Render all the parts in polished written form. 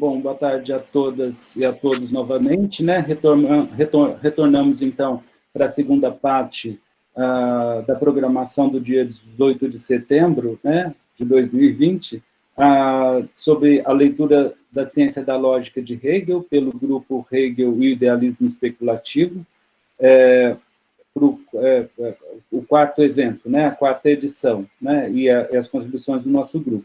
Bom, boa tarde a todas e a todos novamente, né? Retornamos, então, para a segunda parte da programação do dia 18 de setembro, né, de 2020, sobre a leitura da ciência da lógica de Hegel, pelo grupo Hegel e o Idealismo Especulativo, o quarto evento, né, a quarta edição, né, e as contribuições do nosso grupo.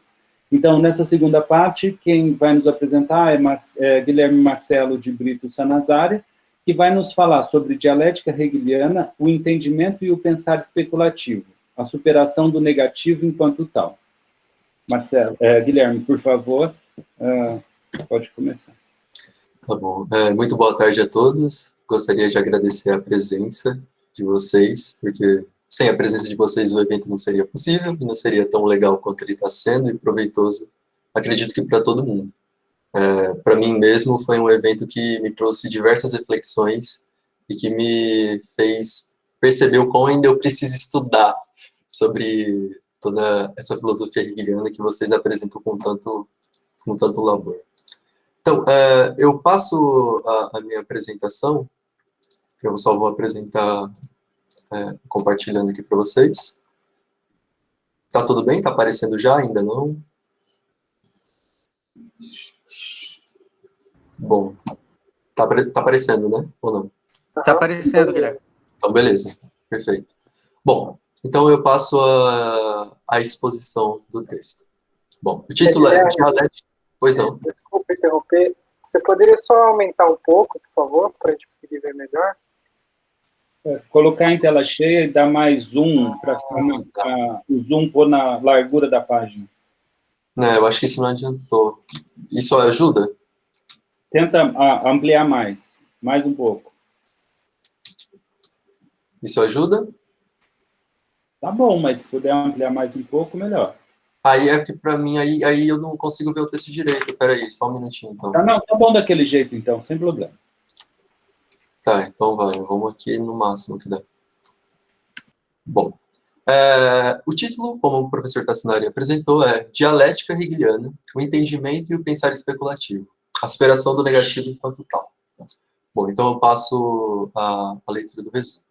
Então, nessa segunda parte, quem vai nos apresentar é Guilherme Marcelo de Brito Sanazari, que vai nos falar sobre dialética hegeliana, o entendimento e o pensar especulativo, a superação do negativo enquanto tal. Guilherme, por favor, pode começar. Tá bom. Muito boa tarde a todos. Gostaria de agradecer a presença de vocês, porque sem a presença de vocês o evento não seria possível, e não seria tão legal quanto ele está sendo, e proveitoso, acredito que para todo mundo. Para mim mesmo foi um evento que me trouxe diversas reflexões e que me fez perceber o quão ainda eu preciso estudar sobre toda essa filosofia hegeliana que vocês apresentam com tanto labor. Então, eu passo a minha apresentação, eu só vou apresentar compartilhando aqui para vocês. Tá tudo bem? Tá aparecendo já? Ainda não? Bom, tá aparecendo, né? Ou não? Tá aparecendo, Guilherme. Então, beleza. Perfeito. Bom, então eu passo a exposição do texto. Bom, o título é Dialética... Pois não. Desculpa interromper. Você poderia só aumentar um pouco, por favor, para a gente conseguir ver melhor? Colocar em tela cheia e dar mais zoom, para o zoom pôr na largura da página. Eu acho que isso não adiantou. Isso ajuda? Tenta ampliar mais um pouco. Isso ajuda? Tá bom, mas se puder ampliar mais um pouco, melhor. Aí é que para mim, aí eu não consigo ver o texto direito. Peraí, só um minutinho, então. Não, tá bom daquele jeito, então, sem problema. Tá, então vai, vamos aqui no máximo que dá. Bom, o título, como o professor Tassinari apresentou, é Dialética Hegeliana, o entendimento e o pensar especulativo, a superação do negativo enquanto tal. Bom, então eu passo a leitura do resumo.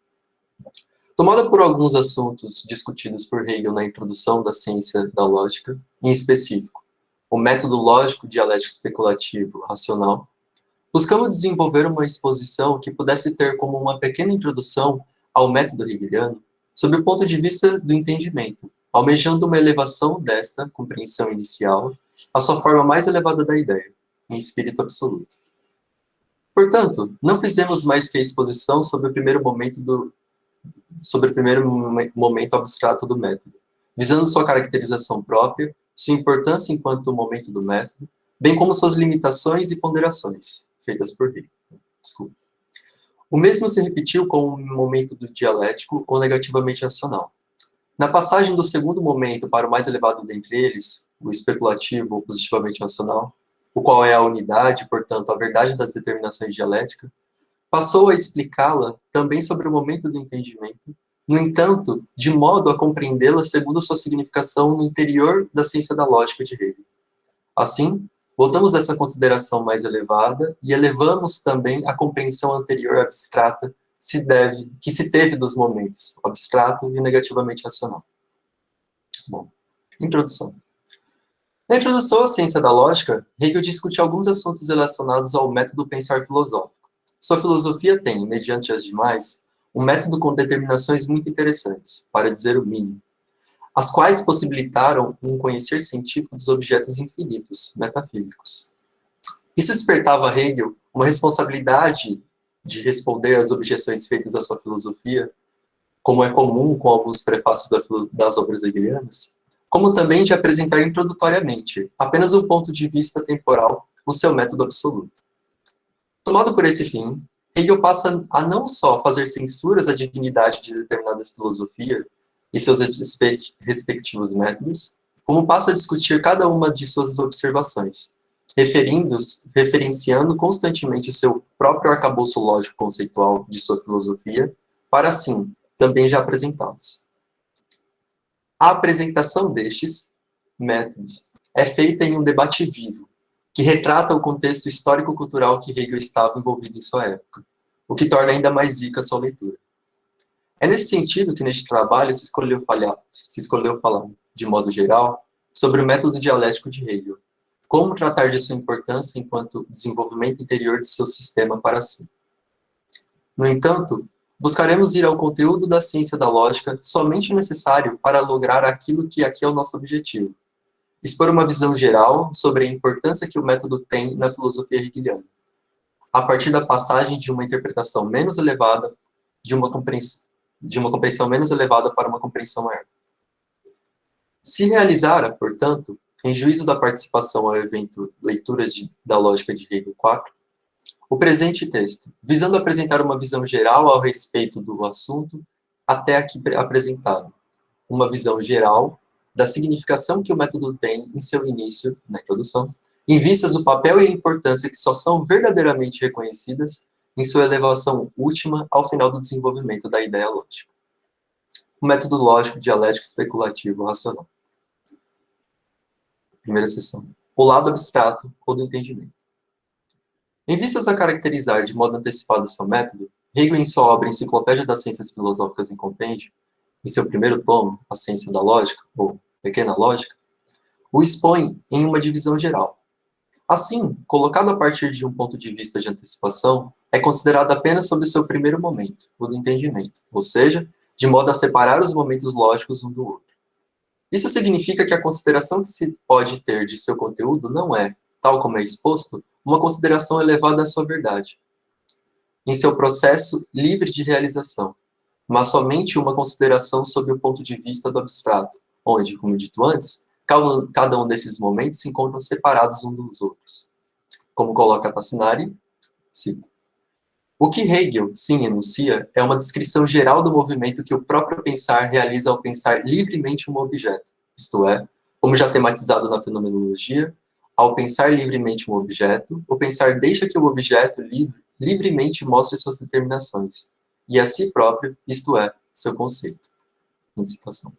Tomada por alguns assuntos discutidos por Hegel na introdução da ciência da lógica, em específico, o método lógico dialético especulativo racional, buscamos desenvolver uma exposição que pudesse ter como uma pequena introdução ao método hegeliano sob o ponto de vista do entendimento, almejando uma elevação desta compreensão inicial à sua forma mais elevada da ideia, em espírito absoluto. Portanto, não fizemos mais que a exposição sobre o primeiro momento abstrato do método, visando sua caracterização própria, sua importância enquanto momento do método, bem como suas limitações e ponderações, feitas por Hegel. Desculpa. O mesmo se repetiu com o momento do dialético ou negativamente racional. Na passagem do segundo momento para o mais elevado dentre eles, o especulativo ou positivamente racional, o qual é a unidade, portanto, a verdade das determinações dialéticas, passou a explicá-la também sobre o momento do entendimento, no entanto, de modo a compreendê-la segundo sua significação no interior da ciência da lógica de Hegel. Assim, voltamos dessa consideração mais elevada e elevamos também a compreensão anterior abstrata que se teve dos momentos, o abstrato e o negativamente racional. Bom, introdução. Na introdução à ciência da lógica, Hegel discute alguns assuntos relacionados ao método pensar filosófico. Sua filosofia tem, mediante as demais, um método com determinações muito interessantes, para dizer o mínimo, as quais possibilitaram um conhecer científico dos objetos infinitos, metafísicos. Isso despertava a Hegel uma responsabilidade de responder às objeções feitas à sua filosofia, como é comum com alguns prefácios das obras hegelianas, como também de apresentar introdutoriamente, apenas um ponto de vista temporal, o seu método absoluto. Tomado por esse fim, Hegel passa a não só fazer censuras à dignidade de determinadas filosofias e seus respectivos métodos, como passa a discutir cada uma de suas observações, referenciando constantemente o seu próprio arcabouço lógico-conceitual de sua filosofia, para assim também já apresentá-los. A apresentação destes métodos é feita em um debate vivo, que retrata o contexto histórico-cultural que Hegel estava envolvido em sua época, o que torna ainda mais rica a sua leitura. É nesse sentido que, neste trabalho, se escolheu falar, de modo geral, sobre o método dialético de Hegel, como tratar de sua importância enquanto desenvolvimento interior de seu sistema para si. No entanto, buscaremos ir ao conteúdo da ciência da lógica somente o necessário para lograr aquilo que aqui é o nosso objetivo: expor uma visão geral sobre a importância que o método tem na filosofia hegeliana, a partir da passagem de uma interpretação menos elevada, de uma compreensão menos elevada para uma compreensão maior. Se realizara, portanto, em juízo da participação ao evento Leituras da Lógica de Hegel 4, o presente texto, visando apresentar uma visão geral ao respeito do assunto até aqui apresentado, uma visão geral da significação que o método tem em seu início, na introdução, em vistas do papel e a importância que só são verdadeiramente reconhecidas em sua elevação última ao final do desenvolvimento da ideia lógica. O método lógico, dialético, especulativo, racional. Primeira seção. O lado abstrato ou do entendimento. Em vistas a caracterizar de modo antecipado seu método, Hegel, em sua obra Enciclopédia das Ciências Filosóficas em Compêndio, em seu primeiro tomo, A Ciência da Lógica, ou Pequena Lógica, o expõe em uma divisão geral. Assim, colocado a partir de um ponto de vista de antecipação, é considerado apenas sob seu primeiro momento, o do entendimento, ou seja, de modo a separar os momentos lógicos um do outro. Isso significa que a consideração que se pode ter de seu conteúdo não é, tal como é exposto, uma consideração elevada à sua verdade, em seu processo livre de realização, mas somente uma consideração sob o ponto de vista do abstrato, onde, como dito antes, cada um desses momentos se encontram separados uns dos outros. Como coloca Tassinari, cito: o que Hegel, sim, enuncia é uma descrição geral do movimento que o próprio pensar realiza ao pensar livremente um objeto, isto é, como já tematizado na fenomenologia, ao pensar livremente um objeto, o pensar deixa que o objeto livremente mostre suas determinações, e a si próprio, isto é, seu conceito. Citação.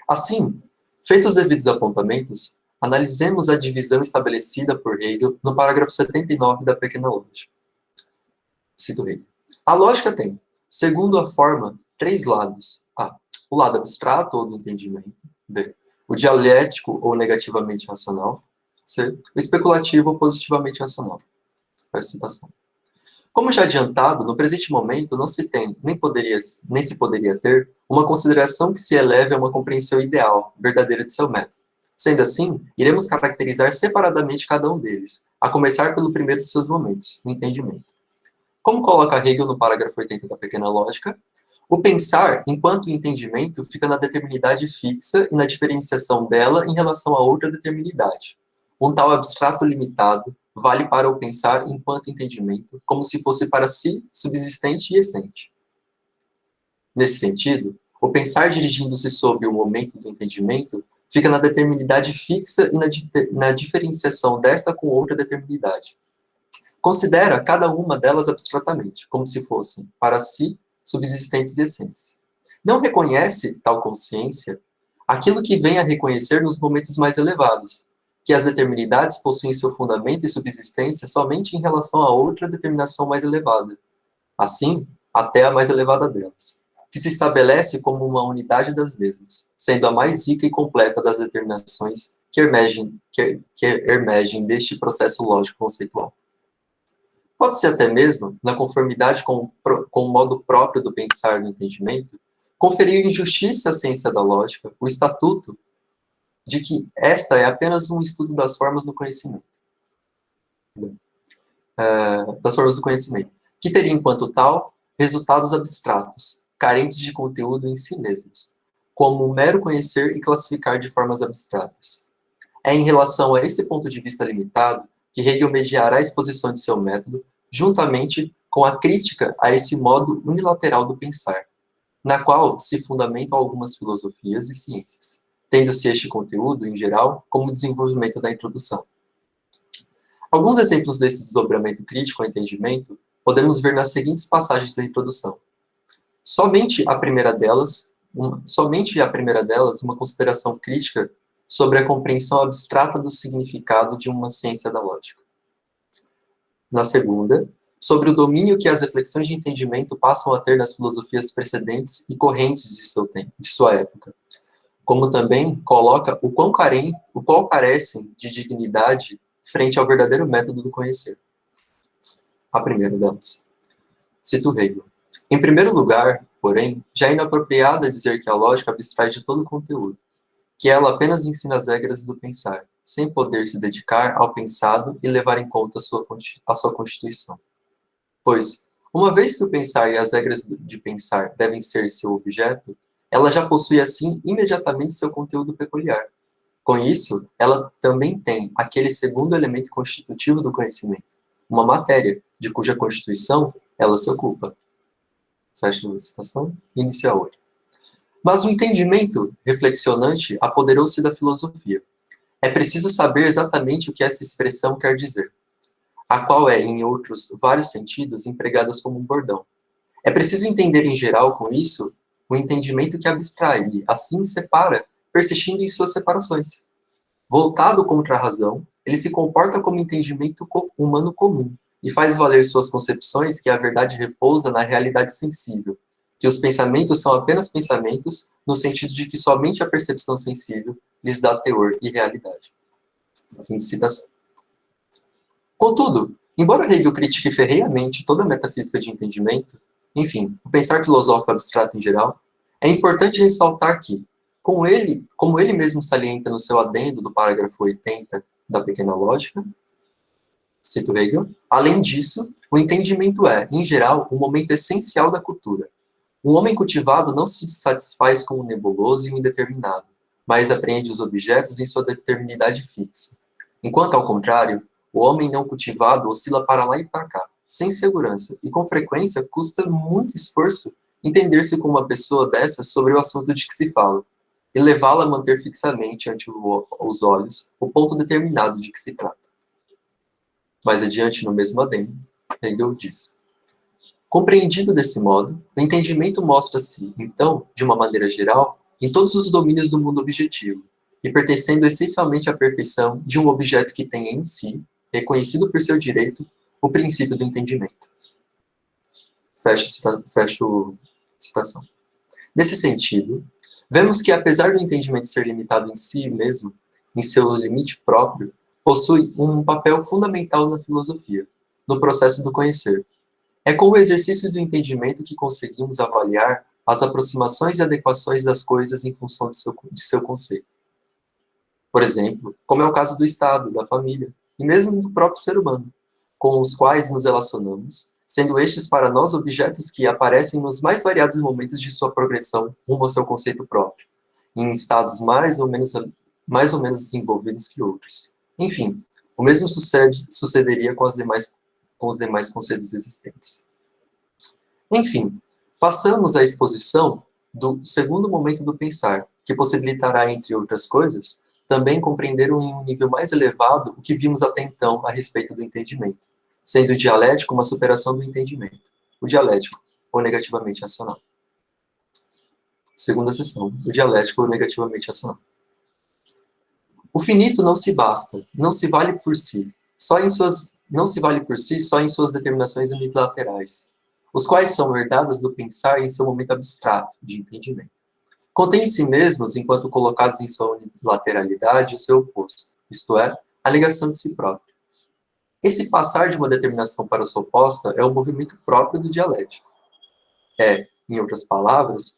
Assim, feitos os devidos apontamentos, analisemos a divisão estabelecida por Hegel no parágrafo 79 da Pequena Lógica. Cito Hegel. A lógica tem, segundo a forma, 3 lados. A. O lado abstrato ou do entendimento. B. O dialético ou negativamente racional. C. O especulativo ou positivamente racional. Faz citação. Como já adiantado, no presente momento não se tem, nem se poderia ter, uma consideração que se eleve a uma compreensão ideal, verdadeira de seu método. Sendo assim, iremos caracterizar separadamente cada um deles, a começar pelo primeiro de seus momentos, o entendimento. Como coloca Hegel no parágrafo 80 da Pequena Lógica, o pensar, enquanto entendimento, fica na determinidade fixa e na diferenciação dela em relação a outra determinidade. Um tal abstrato limitado vale para o pensar enquanto entendimento, como se fosse para si subsistente e essente. Nesse sentido, o pensar dirigindo-se sobre o momento do entendimento fica na determinidade fixa e na diferenciação desta com outra determinidade. Considera cada uma delas abstratamente, como se fossem, para si, subsistentes e essentes. Não reconhece, tal consciência, aquilo que vem a reconhecer nos momentos mais elevados, que as determinidades possuem seu fundamento e subsistência somente em relação a outra determinação mais elevada, assim, até a mais elevada delas, que se estabelece como uma unidade das mesmas, sendo a mais rica e completa das determinações que emergem deste processo lógico conceitual. Pode-se até mesmo, na conformidade com o modo próprio do pensar no entendimento, conferir injustiça à ciência da lógica, o estatuto de que esta é apenas um estudo das formas do conhecimento. Que teria, enquanto tal, resultados abstratos, carentes de conteúdo em si mesmos, como um mero conhecer e classificar de formas abstratas. É em relação a esse ponto de vista limitado que Hegel mediará a exposição de seu método, juntamente com a crítica a esse modo unilateral do pensar, na qual se fundamentam algumas filosofias e ciências, tendo-se este conteúdo, em geral, como desenvolvimento da introdução. Alguns exemplos desse desdobramento crítico ao entendimento podemos ver nas seguintes passagens da introdução. Somente a primeira delas, uma consideração crítica sobre a compreensão abstrata do significado de uma ciência da lógica. Na segunda, sobre o domínio que as reflexões de entendimento passam a ter nas filosofias precedentes e correntes de sua época, como também coloca o quão carecem de dignidade frente ao verdadeiro método do conhecer. A primeira delas. Cito Hegel. Em primeiro lugar, porém, já é inapropriado dizer que a lógica abstrai de todo o conteúdo, que ela apenas ensina as regras do pensar, sem poder se dedicar ao pensado e levar em conta a sua constituição. Pois, uma vez que o pensar e as regras de pensar devem ser seu objeto, ela já possui assim imediatamente seu conteúdo peculiar. Com isso, ela também tem aquele segundo elemento constitutivo do conhecimento, uma matéria, de cuja constituição ela se ocupa. Fecha a citação. Inicia a outra. Mas o entendimento reflexionante apoderou-se da filosofia. É preciso saber exatamente o que essa expressão quer dizer, a qual é, em outros vários sentidos, empregada como um bordão. É preciso entender, em geral, com isso, o entendimento que abstrai e, assim, separa, persistindo em suas separações. Voltado contra a razão, ele se comporta como entendimento humano comum e faz valer suas concepções que a verdade repousa na realidade sensível, que os pensamentos são apenas pensamentos, no sentido de que somente a percepção sensível lhes dá teor e realidade. Fim de citação. Contudo, embora Hegel critique ferreamente toda a metafísica de entendimento, enfim, o pensar filosófico abstrato em geral, é importante ressaltar que, como ele mesmo salienta no seu adendo do parágrafo 80 da Pequena Lógica, cito Hegel, além disso, o entendimento é, em geral, um momento essencial da cultura. Um homem cultivado não se satisfaz com o nebuloso e o indeterminado, mas apreende os objetos em sua determinidade fixa. Enquanto, ao contrário, o homem não cultivado oscila para lá e para cá, sem segurança, e com frequência custa muito esforço entender-se com uma pessoa dessas sobre o assunto de que se fala, e levá-la a manter fixamente ante os olhos o ponto determinado de que se trata. Mais adiante, no mesmo adendo, Hegel diz: compreendido desse modo, o entendimento mostra-se, então, de uma maneira geral, em todos os domínios do mundo objetivo, e pertencendo essencialmente à perfeição de um objeto que tenha em si, reconhecido por seu direito, o princípio do entendimento. Fecho citação. Nesse sentido, vemos que, apesar do entendimento ser limitado em si mesmo, em seu limite próprio, possui um papel fundamental na filosofia, no processo do conhecer. É com o exercício do entendimento que conseguimos avaliar as aproximações e adequações das coisas em função de seu conceito. Por exemplo, como é o caso do Estado, da família, e mesmo do próprio ser humano, com os quais nos relacionamos, sendo estes para nós objetos que aparecem nos mais variados momentos de sua progressão rumo ao seu conceito próprio, em estados mais ou menos desenvolvidos que outros. Enfim, o mesmo sucederia com os demais conceitos existentes. Enfim, passamos à exposição do segundo momento do pensar, que possibilitará, entre outras coisas, também compreender em um nível mais elevado o que vimos até então a respeito do entendimento, sendo o dialético uma superação do entendimento, o dialético, ou negativamente racional. Segunda seção, o dialético ou negativamente racional. O finito não se basta, não se vale por si só em suas determinações unilaterais, os quais são herdadas do pensar em seu momento abstrato, de entendimento. Contém em si mesmos, enquanto colocados em sua unilateralidade, o seu oposto, isto é, a negação de si próprio. Esse passar de uma determinação para sua oposta é o movimento próprio do dialético. É, em outras palavras,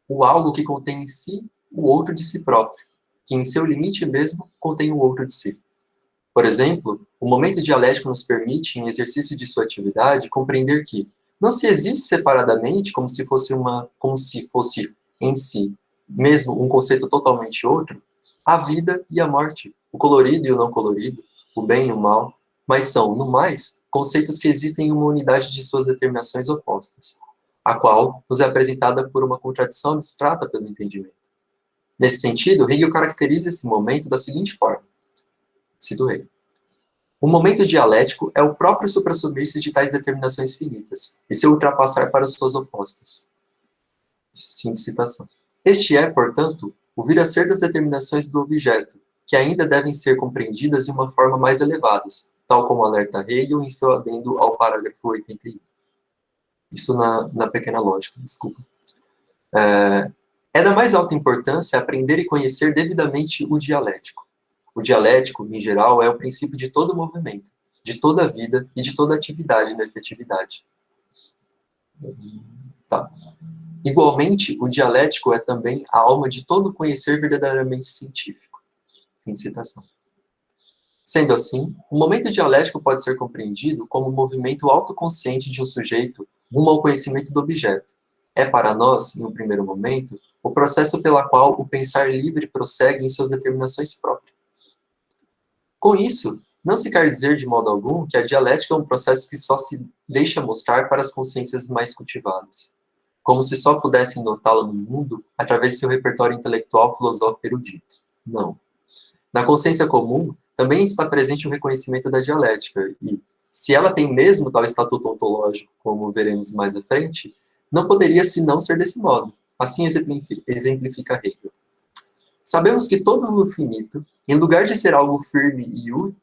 o algo que contém em si o outro de si próprio, que em seu limite mesmo contém o outro de si. Por exemplo, o momento dialético nos permite, em exercício de sua atividade, compreender que não se existe separadamente, como se fosse em si mesmo um conceito totalmente outro, a vida e a morte, o colorido e o não colorido, o bem e o mal, mas são, no mais, conceitos que existem em uma unidade de suas determinações opostas, a qual nos é apresentada por uma contradição abstrata pelo entendimento. Nesse sentido, Hegel caracteriza esse momento da seguinte forma. Cito Hegel. O momento dialético é o próprio suprassumir-se de tais determinações finitas, e seu ultrapassar para suas opostas. Fim de citação. Este é, portanto, o vir a ser das determinações do objeto, que ainda devem ser compreendidas de uma forma mais elevada, tal como alerta Hegel em seu adendo ao parágrafo 81. Isso na pequena lógica, desculpa. É da mais alta importância aprender e conhecer devidamente o dialético. O dialético, em geral, é o princípio de todo movimento, de toda vida e de toda atividade na efetividade. Tá. Igualmente, o dialético é também a alma de todo conhecer verdadeiramente científico. Fim de citação. Sendo assim, o momento dialético pode ser compreendido como um movimento autoconsciente de um sujeito rumo ao conhecimento do objeto. É para nós, em um primeiro momento, o processo pela qual o pensar livre prossegue em suas determinações próprias. Com isso, não se quer dizer de modo algum que a dialética é um processo que só se deixa mostrar para as consciências mais cultivadas, como se só pudessem notá-la no mundo através de seu repertório intelectual, filosófico e erudito. Não. Na consciência comum, também está presente o reconhecimento da dialética, e, se ela tem mesmo tal estatuto ontológico, como veremos mais à frente, não poderia senão ser desse modo. Assim exemplifica Hegel. Sabemos que todo o finito, em lugar de ser algo firme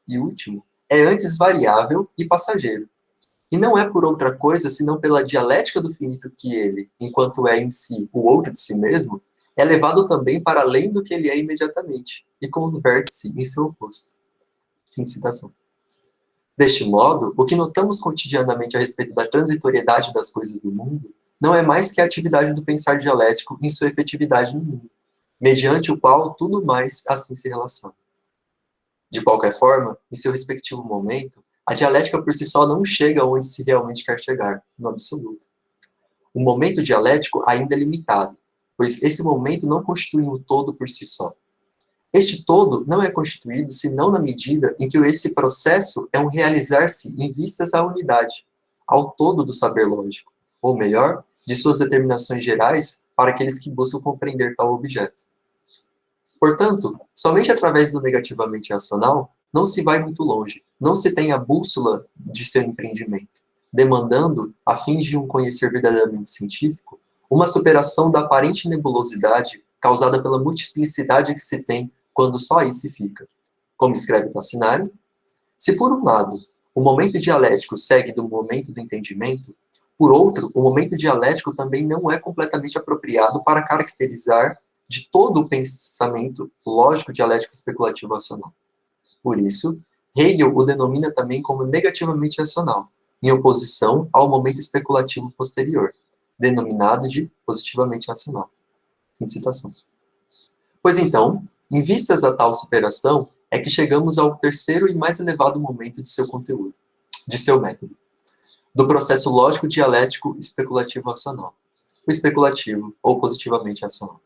e último, é antes variável e passageiro. E não é por outra coisa, senão pela dialética do finito que ele, enquanto é em si o outro de si mesmo, é levado também para além do que ele é imediatamente, e converte-se em seu oposto. Fim de citação. Deste modo, o que notamos cotidianamente a respeito da transitoriedade das coisas do mundo não é mais que a atividade do pensar dialético em sua efetividade no mundo, mediante o qual tudo mais assim se relaciona. De qualquer forma, em seu respectivo momento, a dialética por si só não chega onde se realmente quer chegar, no absoluto. O momento dialético ainda é limitado, pois esse momento não constitui um todo por si só. Este todo não é constituído senão na medida em que esse processo é um realizar-se em vistas à unidade, ao todo do saber lógico, ou melhor, de suas determinações gerais para aqueles que buscam compreender tal objeto. Portanto, somente através do negativamente racional não se vai muito longe, não se tem a bússola de seu empreendimento, demandando, a fim de um conhecer verdadeiramente científico, uma superação da aparente nebulosidade causada pela multiplicidade que se tem quando só aí se fica. Como escreve Tassinari, se por um lado o momento dialético segue do momento do entendimento, por outro, o momento dialético também não é completamente apropriado para caracterizar de todo o pensamento lógico dialético especulativo racional. Por isso, Hegel o denomina também como negativamente racional, em oposição ao momento especulativo posterior, denominado de positivamente racional. Fim de citação. Pois então, em vistas a tal superação, é que chegamos ao terceiro e mais elevado momento de seu conteúdo, de seu método, do processo lógico dialético especulativo racional, o especulativo ou positivamente racional.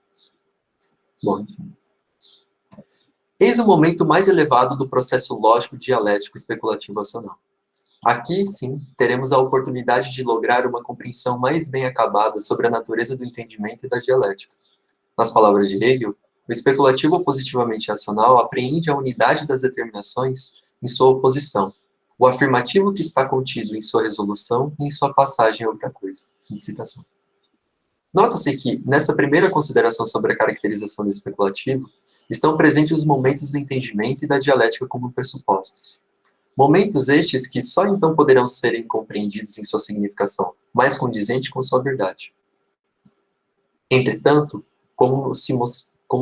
Bom, enfim. Eis o momento mais elevado do processo lógico dialético especulativo racional. Aqui, sim, teremos a oportunidade de lograr uma compreensão mais bem acabada sobre a natureza do entendimento e da dialética. Nas palavras de Hegel, o especulativo ou positivamente racional apreende a unidade das determinações em sua oposição, o afirmativo que está contido em sua resolução e em sua passagem a outra coisa. Citação. Nota-se que, nessa primeira consideração sobre a caracterização do especulativo, estão presentes os momentos do entendimento e da dialética como pressupostos. Momentos estes que só então poderão serem compreendidos em sua significação, mais condizente com sua verdade. Entretanto, como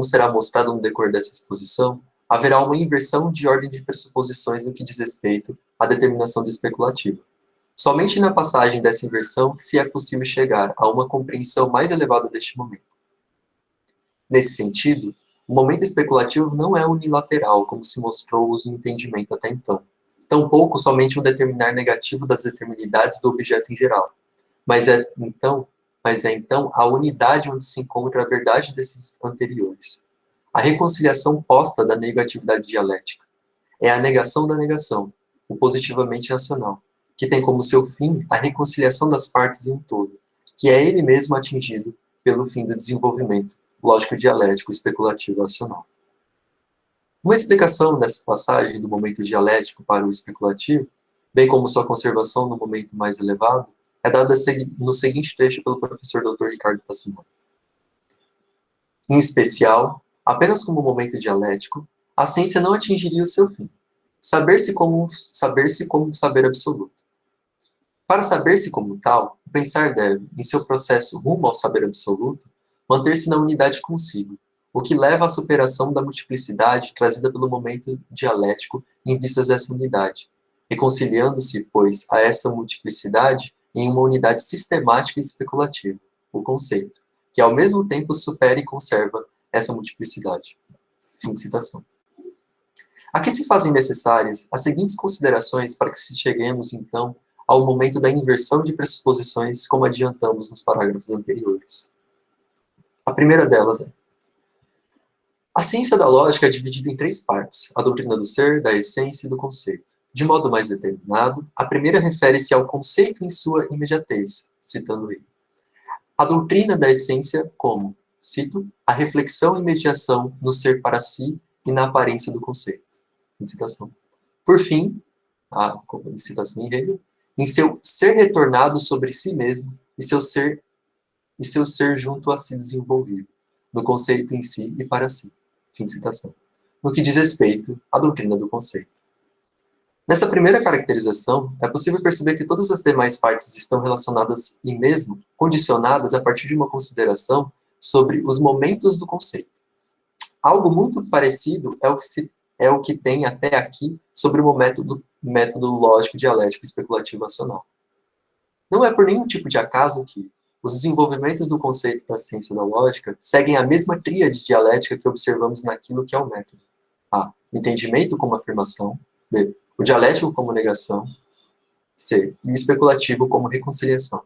será mostrado no decorrer dessa exposição, haverá uma inversão de ordem de pressuposições no que diz respeito à determinação do especulativo. Somente na passagem dessa inversão que se é possível chegar a uma compreensão mais elevada deste momento. Nesse sentido, o momento especulativo não é unilateral, como se mostrou o entendimento até então, tampouco somente um determinar negativo das determinidades do objeto em geral, mas é então a unidade onde se encontra a verdade desses anteriores. A reconciliação posta da negatividade dialética. É a negação da negação, o positivamente racional, que tem como seu fim a reconciliação das partes em um todo, que é ele mesmo atingido pelo fim do desenvolvimento lógico-dialético especulativo racional. Uma explicação dessa passagem do momento dialético para o especulativo, bem como sua conservação no momento mais elevado, é dada no seguinte trecho pelo professor Dr. Ricardo Tassinari. Em especial, Apenas como momento dialético, a ciência não atingiria o seu fim. Saber-se como saber absoluto. Para saber-se como tal, o pensar deve, em seu processo rumo ao saber absoluto, manter-se na unidade consigo, o que leva à superação da multiplicidade trazida pelo momento dialético em vistas dessa unidade, reconciliando-se, pois, a essa multiplicidade em uma unidade sistemática e especulativa, o conceito, que ao mesmo tempo supera e conserva essa multiplicidade. Fim de citação. Aqui se fazem necessárias as seguintes considerações para que cheguemos, então, ao momento da inversão de pressuposições, como adiantamos nos parágrafos anteriores. A primeira delas é: a ciência da lógica é dividida em 3 partes, a doutrina do ser, da essência e do conceito. De modo mais determinado, a primeira refere-se ao conceito em sua imediatez, citando ele. A doutrina da essência como, cito, a reflexão e mediação no ser para si e na aparência do conceito. Citação. Por fim, a citação em Hegel, em seu ser retornado sobre si mesmo e seu ser junto a si desenvolvido, no conceito em si e para si. Fim de citação. No que diz respeito à doutrina do conceito. Nessa primeira caracterização, é possível perceber que todas as demais partes estão relacionadas e mesmo condicionadas a partir de uma consideração sobre os momentos do conceito. Algo muito parecido é o que tem até aqui sobre o método lógico dialético especulativo acional. Não é por nenhum tipo de acaso que os desenvolvimentos do conceito da ciência da lógica seguem a mesma tríade dialética que observamos naquilo que é o método. A. O entendimento como afirmação. B. O dialético como negação. C. E o especulativo como reconciliação.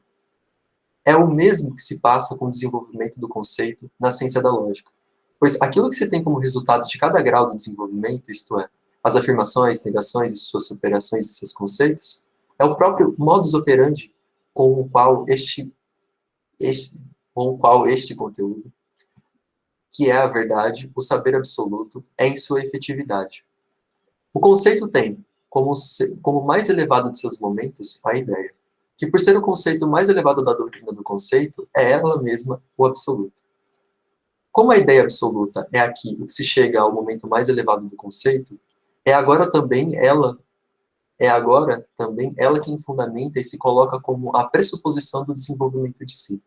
É o mesmo que se passa com o desenvolvimento do conceito na ciência da lógica. Pois aquilo que se tem como resultado de cada grau do desenvolvimento, isto é, as afirmações, negações e suas superações de seus conceitos, é o próprio modus operandi com o qual este conteúdo, que é a verdade, o saber absoluto, é em sua efetividade. O conceito tem, como mais elevado de seus momentos, a ideia, que por ser o conceito mais elevado da doutrina do conceito, é ela mesma o absoluto. Como a ideia absoluta é aqui o que se chega ao momento mais elevado do conceito, é agora também ela quem fundamenta e se coloca como a pressuposição do desenvolvimento de si.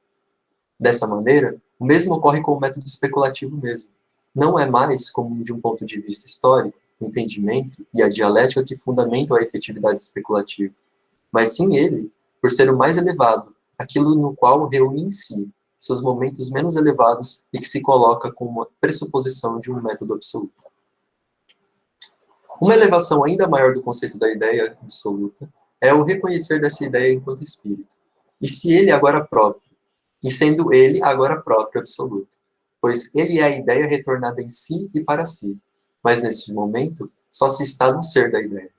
Dessa maneira, o mesmo ocorre com o método especulativo mesmo. Não é mais, como de um ponto de vista histórico, o entendimento e a dialética que fundamentam a efetividade especulativa, mas sim ele, por ser o mais elevado, aquilo no qual reúne em si seus momentos menos elevados e que se coloca como uma pressuposição de um método absoluto. Uma elevação ainda maior do conceito da ideia absoluta é o reconhecer dessa ideia enquanto espírito, e se ele agora próprio, e sendo ele agora próprio absoluto, pois ele é a ideia retornada em si e para si, mas nesse momento só se está no ser da ideia.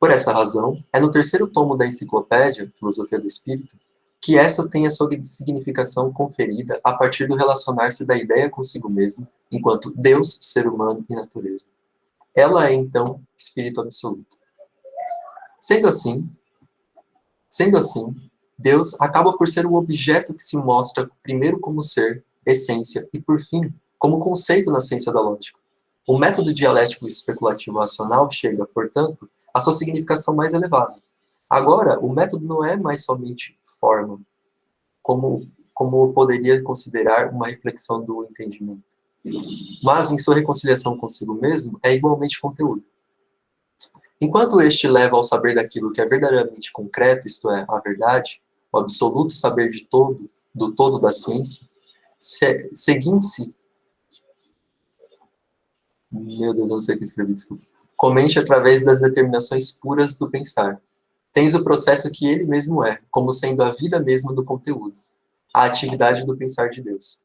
Por essa razão, é no terceiro tomo da enciclopédia, Filosofia do Espírito, que essa tem a sua significação conferida a partir do relacionar-se da ideia consigo mesmo, enquanto Deus, ser humano e natureza. Ela é, então, espírito absoluto. Sendo assim, Deus acaba por ser o objeto que se mostra primeiro como ser, essência, e por fim, como conceito na ciência da lógica. O método dialético especulativo racional chega, portanto, à sua significação mais elevada. Agora, o método não é mais somente forma, como poderia considerar uma reflexão do entendimento, mas em sua reconciliação consigo mesmo é igualmente conteúdo. Enquanto este leva ao saber daquilo que é verdadeiramente concreto, isto é, a verdade, o absoluto saber do todo da ciência, seguindo-se, meu Deus, não sei o que escrevi, desculpa, comente através das determinações puras do pensar. Tens o processo que ele mesmo é, como sendo a vida mesma do conteúdo, a atividade do pensar de Deus.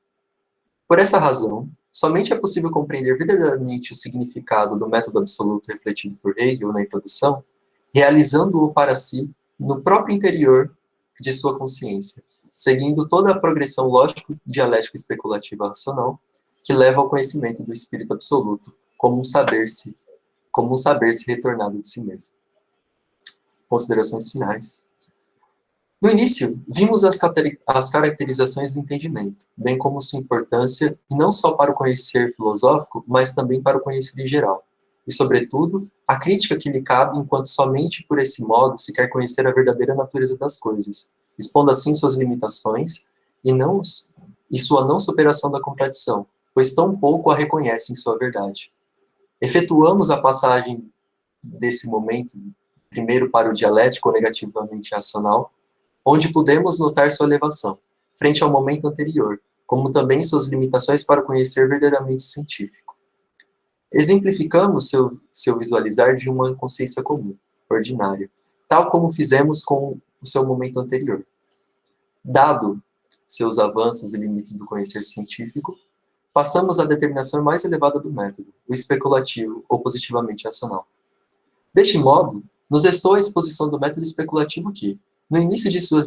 Por essa razão, somente é possível compreender verdadeiramente o significado do método absoluto refletido por Hegel na introdução, realizando-o para si no próprio interior de sua consciência, seguindo toda a progressão lógico-dialético-especulativa racional que leva ao conhecimento do espírito absoluto como um saber-se retornado de si mesmo. Considerações finais. No início, vimos as caracterizações do entendimento, bem como sua importância, não só para o conhecer filosófico, mas também para o conhecer em geral. E, sobretudo, a crítica que lhe cabe enquanto somente por esse modo se quer conhecer a verdadeira natureza das coisas, expondo assim suas limitações e sua não superação da contradição, pois tão pouco a reconhece em sua verdade. Efetuamos a passagem desse momento, primeiro para o dialético ou negativamente racional, onde pudemos notar sua elevação, frente ao momento anterior, como também suas limitações para o conhecer verdadeiramente científico. Exemplificamos seu visualizar de uma consciência comum, ordinária, tal como fizemos com o seu momento anterior. Dado seus avanços e limites do conhecer científico, passamos à determinação mais elevada do método, o especulativo ou positivamente racional. Deste modo, nos restou a exposição do método especulativo que, no início de sua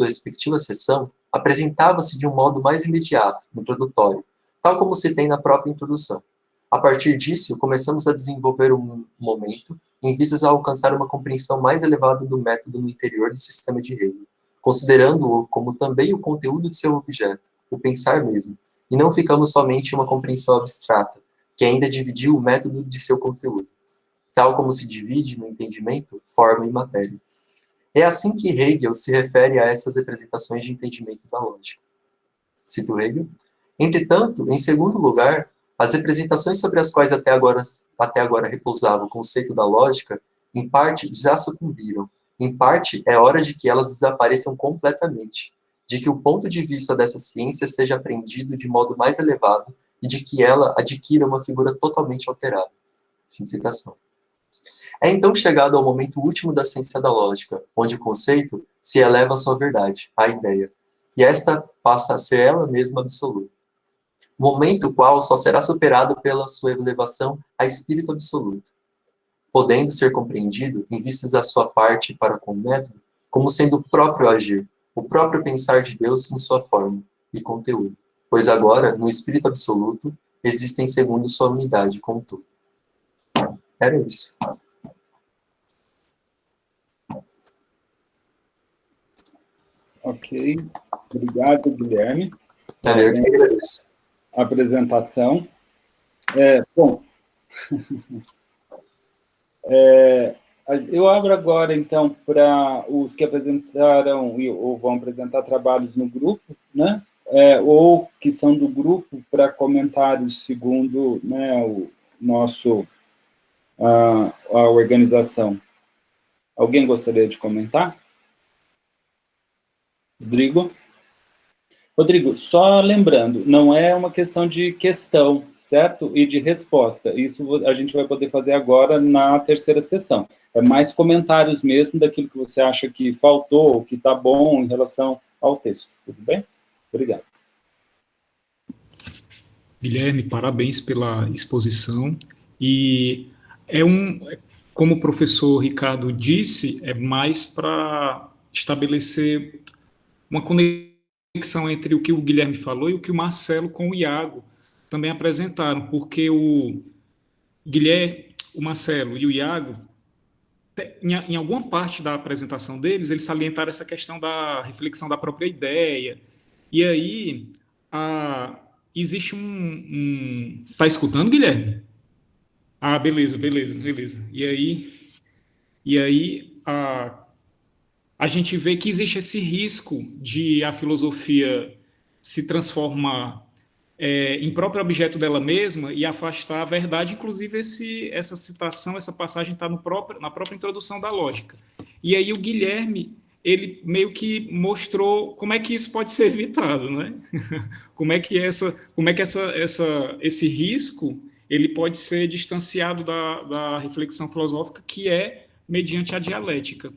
respectiva sessão, apresentava-se de um modo mais imediato, introdutório, tal como se tem na própria introdução. A partir disso, começamos a desenvolver um momento em vistas a alcançar uma compreensão mais elevada do método no interior do sistema de Hegel, considerando-o como também o conteúdo de seu objeto, o pensar mesmo, e não ficamos somente em uma compreensão abstrata, que ainda dividiu o método de seu conteúdo, tal como se divide no entendimento forma e matéria. É assim que Hegel se refere a essas representações de entendimento da lógica. Cito Hegel. Entretanto, em segundo lugar, as representações sobre as quais até agora repousava o conceito da lógica, em parte já sucumbiram. Em parte, é hora de que elas desapareçam completamente, de que o ponto de vista dessa ciência seja aprendido de modo mais elevado e de que ela adquira uma figura totalmente alterada. Fim de citação. É então chegado ao momento último da ciência da lógica, onde o conceito se eleva à sua verdade, à ideia, e esta passa a ser ela mesma absoluta. Momento qual só será superado pela sua elevação a espírito absoluto, podendo ser compreendido, em vistas à sua parte para com o método, como sendo o próprio agir, o próprio pensar de Deus em sua forma e conteúdo, pois agora, no espírito absoluto, existem segundo sua unidade com tudo. Era isso. Ok, obrigado, Guilherme. Eu que agradeço. Apresentação. Bom, eu abro agora, então, para os que apresentaram ou vão apresentar trabalhos no grupo, né? Ou que são do grupo, para comentários segundo, né, a organização. Alguém gostaria de comentar? Rodrigo? Rodrigo, só lembrando, não é uma questão de questão, certo? E de resposta. Isso a gente vai poder fazer agora na terceira sessão. É mais comentários mesmo daquilo que você acha que faltou, que está bom em relação ao texto. Tudo bem? Obrigado. Guilherme, parabéns pela exposição. E como o professor Ricardo disse, é mais para estabelecer uma conexão entre o que o Guilherme falou e o que o Marcelo com o Iago também apresentaram, porque o Guilherme, o Marcelo e o Iago, em alguma parte da apresentação deles, eles salientaram essa questão da reflexão da própria ideia. E aí, existe Tá escutando, Guilherme? Ah, beleza. E aí a gente vê que existe esse risco de a filosofia se transformar em próprio objeto dela mesma e afastar a verdade. Inclusive, essa citação, essa passagem está na própria introdução da lógica. E aí o Guilherme, ele meio que mostrou como é que isso pode ser evitado, né? Como é que esse risco ele pode ser distanciado da reflexão filosófica, que é mediante a dialética.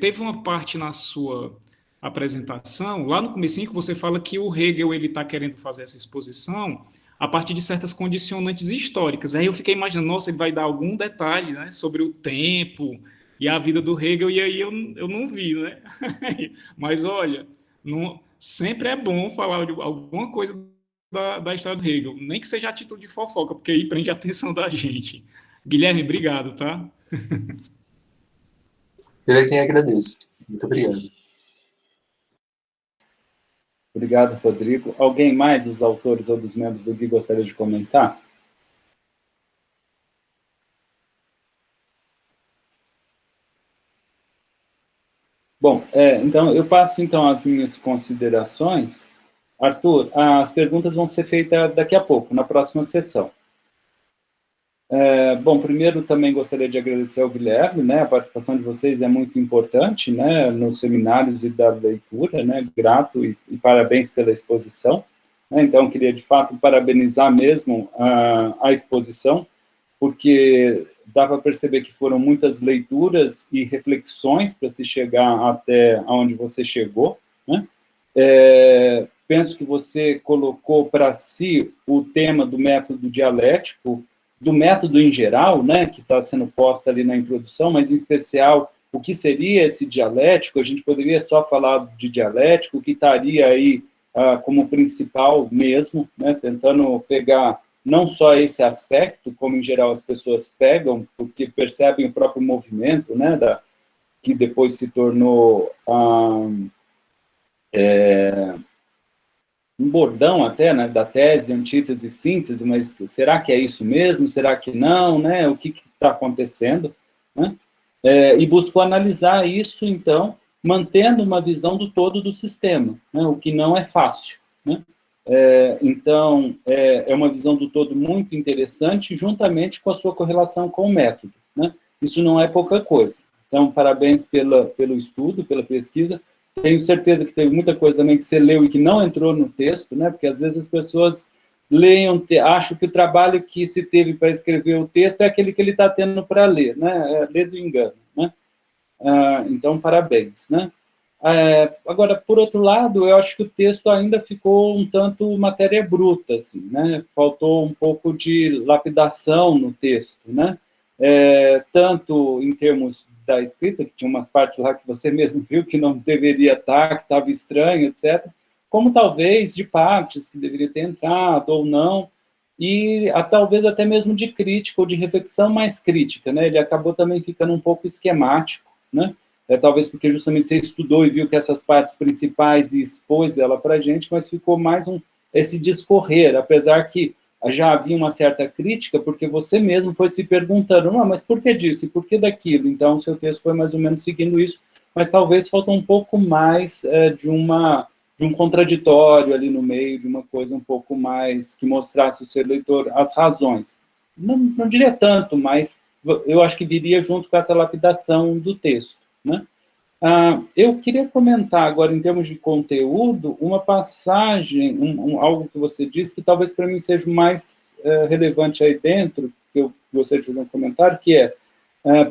Teve uma parte na sua apresentação, lá no comecinho, que você fala que o Hegel está querendo fazer essa exposição a partir de certas condicionantes históricas. Aí eu fiquei imaginando, nossa, ele vai dar algum detalhe, né, sobre o tempo e a vida do Hegel, e aí eu não vi, né? Mas, olha, sempre é bom falar de alguma coisa da história do Hegel, nem que seja a título de fofoca, porque aí prende a atenção da gente. Guilherme, obrigado, tá? Eu é quem agradeço. Muito obrigado. Obrigado, Rodrigo. Alguém mais dos autores ou dos membros do GUI gostaria de comentar? Bom, então, eu passo, então, as minhas considerações. Arthur, as perguntas vão ser feitas daqui a pouco, na próxima sessão. Bom, primeiro, também gostaria de agradecer ao Guilherme, né, a participação de vocês é muito importante, né, nos seminários e da leitura, né, grato e parabéns pela exposição. Né, então, queria, de fato, parabenizar mesmo a exposição, porque dá para perceber que foram muitas leituras e reflexões para se chegar até onde você chegou, né? Penso que você colocou para si o tema do método dialético, do método em geral, né, que está sendo posto ali na introdução, mas em especial o que seria esse dialético. A gente poderia só falar de dialético, que estaria aí como principal mesmo, né, tentando pegar não só esse aspecto, como em geral as pessoas pegam, porque percebem o próprio movimento, né, que depois se tornou um bordão até, né, da tese, antítese, síntese, mas será que é isso mesmo? Será que não? Né? O que está acontecendo? Né? E buscou analisar isso, então, mantendo uma visão do todo do sistema, né? O que não é fácil. Né? Então, é uma visão do todo muito interessante, juntamente com a sua correlação com o método. Né? Isso não é pouca coisa. Então, parabéns pelo estudo, pela pesquisa. Tenho certeza que teve muita coisa também que você leu e que não entrou no texto, né? Porque às vezes as pessoas leiam, acham que o trabalho que se teve para escrever o texto é aquele que ele está tendo para ler, né? Ler do engano, né? Então, parabéns, né? Agora, por outro lado, eu acho que o texto ainda ficou um tanto matéria bruta, assim, né? Faltou um pouco de lapidação no texto, né? Tanto em termos da escrita, que tinha umas partes lá que você mesmo viu que não deveria estar, que estava estranho, etc., como talvez de partes que deveria ter entrado ou não, e talvez até mesmo de crítica ou de reflexão mais crítica, né? Ele acabou também ficando um pouco esquemático, né? Talvez porque justamente você estudou e viu que essas partes principais e expôs ela para a gente, mas ficou mais esse discorrer, apesar que já havia uma certa crítica, porque você mesmo foi se perguntando, mas por que disso e por que daquilo? Então, o seu texto foi mais ou menos seguindo isso, mas talvez falta um pouco mais de um contraditório ali no meio, de uma coisa um pouco mais que mostrasse ao seu leitor as razões. Não diria tanto, mas eu acho que viria junto com essa lapidação do texto, né? Eu queria comentar agora, em termos de conteúdo, uma passagem, algo que você disse, que talvez para mim seja o mais relevante aí dentro, que eu gostaria de fazer um comentário, que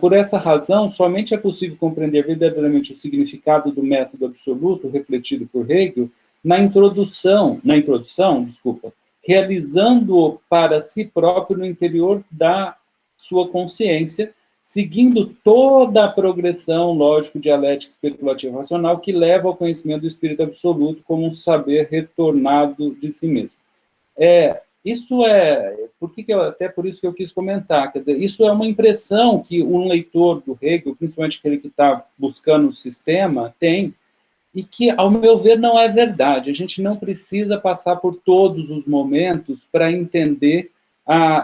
por essa razão, somente é possível compreender verdadeiramente o significado do método absoluto refletido por Hegel na introdução, realizando-o para si próprio no interior da sua consciência, seguindo toda a progressão lógico-dialética especulativa racional que leva ao conhecimento do espírito absoluto como um saber retornado de si mesmo. Isso até por isso que eu quis comentar, quer dizer, isso é uma impressão que um leitor do Hegel, principalmente aquele que está buscando o sistema, tem, e que, ao meu ver, não é verdade. A gente não precisa passar por todos os momentos para entender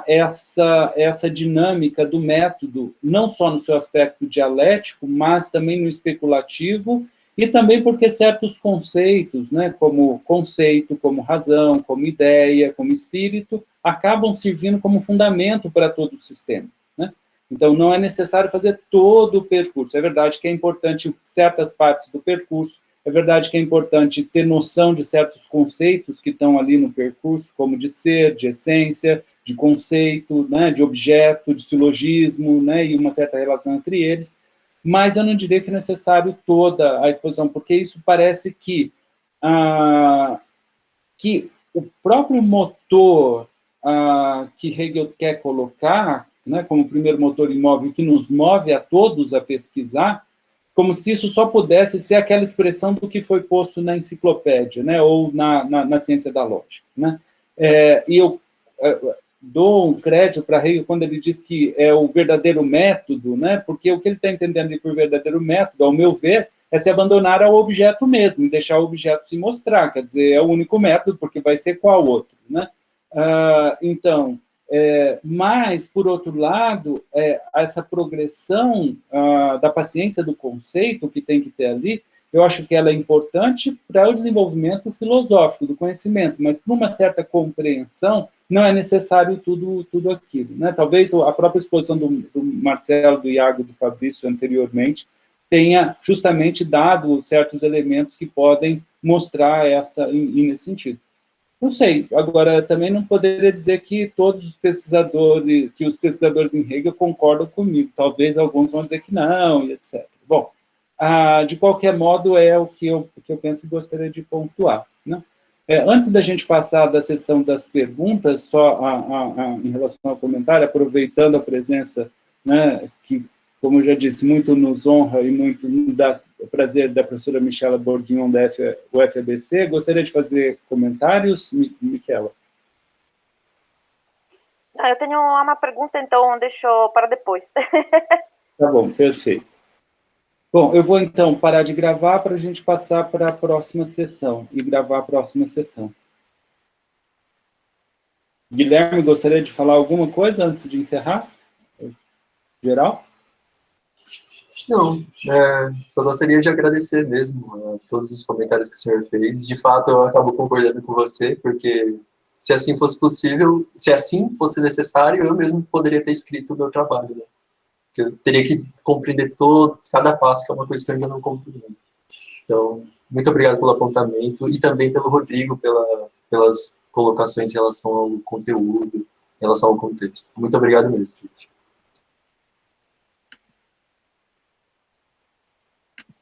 essa dinâmica do método, não só no seu aspecto dialético, mas também no especulativo, e também porque certos conceitos, né, como conceito, como razão, como ideia, como espírito, acabam servindo como fundamento para todo o sistema. Né? Então, não é necessário fazer todo o percurso. É verdade que é importante certas partes do percurso, é verdade que é importante ter noção de certos conceitos que estão ali no percurso, como de ser, de essência, de conceito, né, de objeto, de silogismo, né, e uma certa relação entre eles, mas eu não diria que é necessário toda a exposição, porque isso parece que o próprio motor que Hegel quer colocar, né, como primeiro motor imóvel que nos move a todos a pesquisar, como se isso só pudesse ser aquela expressão do que foi posto na enciclopédia, né, ou na ciência da lógica. Né? E eu dou um crédito para Hegel quando ele diz que é o verdadeiro método, né, porque o que ele está entendendo por verdadeiro método, ao meu ver, é se abandonar ao objeto mesmo, e deixar o objeto se mostrar, quer dizer, é o único método, porque vai ser qual outro, né? Então, mas, por outro lado, essa progressão da paciência do conceito que tem que ter ali, eu acho que ela é importante para o desenvolvimento filosófico do conhecimento, mas para uma certa compreensão não é necessário tudo aquilo, né? Talvez a própria exposição do Marcelo, do Iago, do Fabrício anteriormente tenha justamente dado certos elementos que podem mostrar nesse sentido. Não sei, agora também não poderia dizer que todos os pesquisadores, que os pesquisadores em Hegel concordam comigo, talvez alguns vão dizer que não, e etc. Bom, de qualquer modo, é o que eu penso e gostaria de pontuar, né? Antes da gente passar da sessão das perguntas, só em relação ao comentário, aproveitando a presença, né, que, como eu já disse, muito nos honra e muito nos dá prazer da professora Michela Bourguignon, da UFABC, gostaria de fazer comentários, Michela? Eu tenho uma pergunta, então deixo para depois. Tá bom, perfeito. Bom, eu vou, então, parar de gravar para a gente passar para a próxima sessão, e gravar a próxima sessão. Guilherme, gostaria de falar alguma coisa antes de encerrar? Geral? Não, só gostaria de agradecer mesmo a todos os comentários que o senhor fez. De fato, eu acabo concordando com você, porque se assim fosse possível, se assim fosse necessário, eu mesmo poderia ter escrito o meu trabalho, né? Porque eu teria que compreender cada passo, que é uma coisa que eu ainda não compreendo. Então, muito obrigado pelo apontamento e também pelo Rodrigo, pelas colocações em relação ao conteúdo, em relação ao contexto. Muito obrigado mesmo, gente.